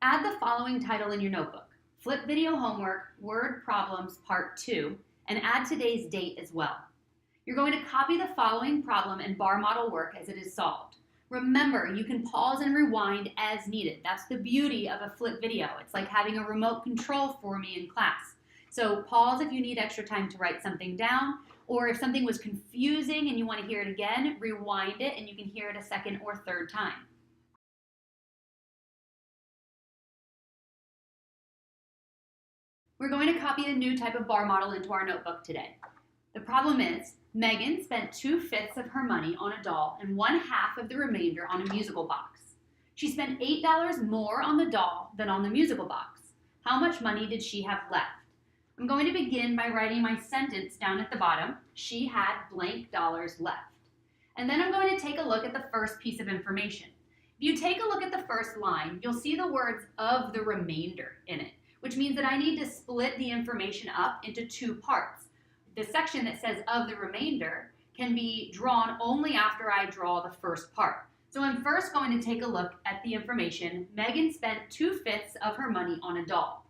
Add the following title in your notebook: Flip Video Homework, Word Problems Part 2, and add today's date as well. You're going to copy the following problem and bar model work as it is solved. Remember, you can pause and rewind as needed. That's the beauty of a flip video. It's like having a remote control for me in class. So pause if you need extra time to write something down, or if something was confusing and you want to hear it again, rewind it and you can hear it a second or third time. We're going to copy a new type of bar model into our notebook today. The problem is, Megan spent 2/5 of her money on a doll and 1/2 of the remainder on a musical box. She spent $8 more on the doll than on the musical box. How much money did she have left? I'm going to begin by writing my sentence down at the bottom. She had blank dollars left. And then I'm going to take a look at the first piece of information. If you take a look at the first line, you'll see the words "of the remainder" in it, which means that I need to split the information up into two parts. The section that says "of the remainder" can be drawn only after I draw the first part. So I'm first going to take a look at the information. Megan spent 2/5 of her money on a doll.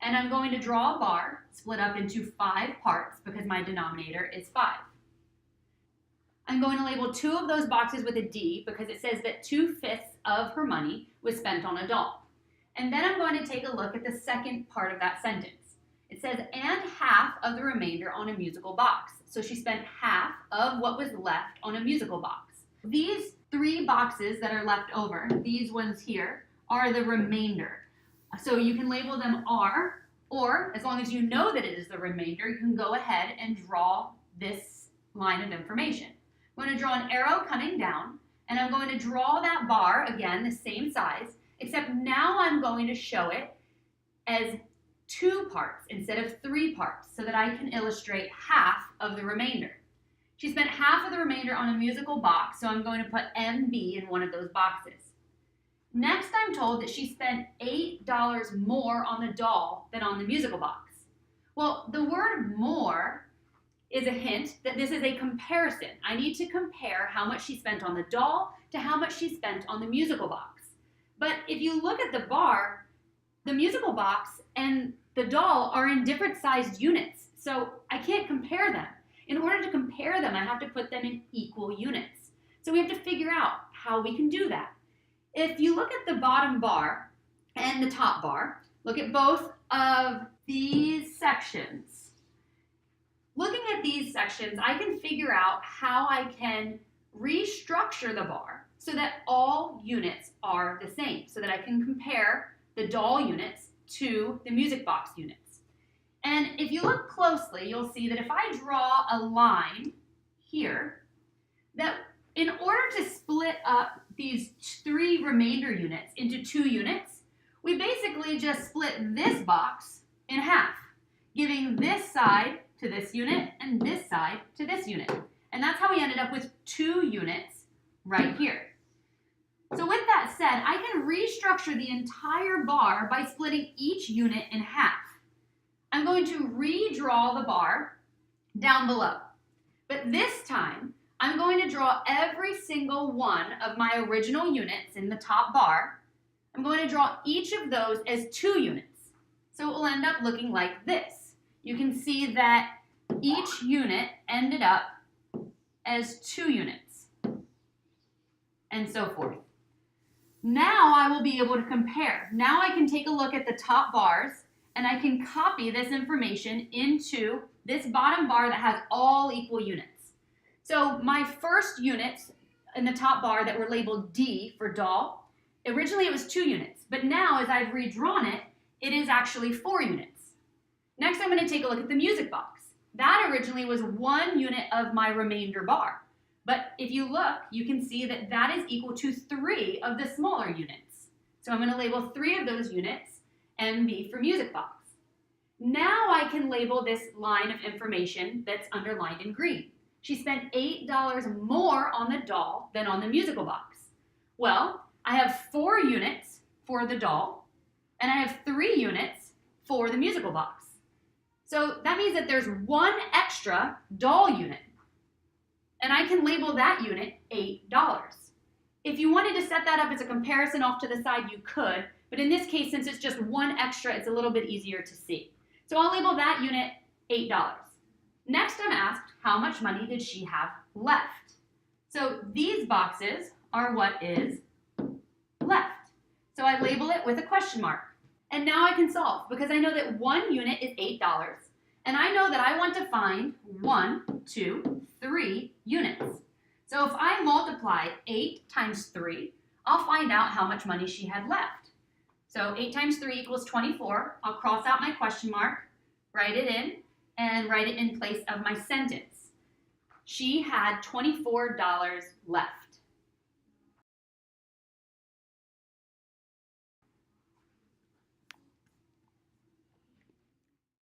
And I'm going to draw a bar split up into 5 parts because my denominator is 5. I'm going to label 2 of those boxes with a D because it says that 2/5 of her money was spent on a doll. And then I'm going to take a look at the second part of that sentence. It says, and half of the remainder on a musical box. So she spent half of what was left on a musical box. These 3 boxes that are left over, these ones here, are the remainder. So you can label them R, or as long as you know that it is the remainder, you can go ahead and draw this line of information. I'm going to draw an arrow coming down, and I'm going to draw that bar, again, the same size, except now I'm going to show it as 2 parts instead of 3 parts so that I can illustrate half of the remainder. She spent half of the remainder on a musical box, so I'm going to put MB in one of those boxes. Next, I'm told that she spent $8 more on the doll than on the musical box. Well, the word "more" is a hint that this is a comparison. I need to compare how much she spent on the doll to how much she spent on the musical box. But if you look at the bar, the musical box and the doll are in different sized units, so I can't compare them. In order to compare them, I have to put them in equal units. So we have to figure out how we can do that. If you look at the bottom bar and the top bar, look at both of these sections. Looking at these sections, I can figure out how I can restructure the bar so that all units are the same, so that I can compare the doll units to the music box units. And if you look closely, you'll see that if I draw a line here, that in order to split up these 3 remainder units into 2 units, we basically just split this box in half, giving this side to this unit and this side to this unit. And that's how we ended up with 2 units right here. So with that said, I can restructure the entire bar by splitting each unit in half. I'm going to redraw the bar down below. But this time, I'm going to draw every single one of my original units in the top bar. I'm going to draw each of those as 2 units. So it will end up looking like this. You can see that each unit ended up as 2 units, and so forth. Now I will be able to compare. Now I can take a look at the top bars, and I can copy this information into this bottom bar that has all equal units. So my first units in the top bar that were labeled D for doll, originally it was 2 units, but now as I've redrawn it, it is actually 4 units. Next, I'm going to take a look at the music box. That originally was 1 unit of my remainder bar. But if you look, you can see that that is equal to 3 of the smaller units. So I'm going to label 3 of those units MB for music box. Now I can label this line of information that's underlined in green. She spent $8 more on the doll than on the musical box. Well, I have 4 units for the doll, and I have 3 units for the musical box. So that means that there's 1 extra doll unit, and I can label that unit $8. If you wanted to set that up as a comparison off to the side, you could, But in this case, since it's just one extra, it's a little bit easier to see. So I'll label that unit $8. Next, I'm asked, how much money did she have left? So these boxes are what is left. So I label it with a question mark. And now I can solve because I know that one unit is $8. And I know that I want to find 1, 2, 3 units. So if I multiply 8 times 3, I'll find out how much money she had left. So 8 times 3 equals 24. I'll cross out my question mark, write it in, and write it in place of my sentence. She had $24 left.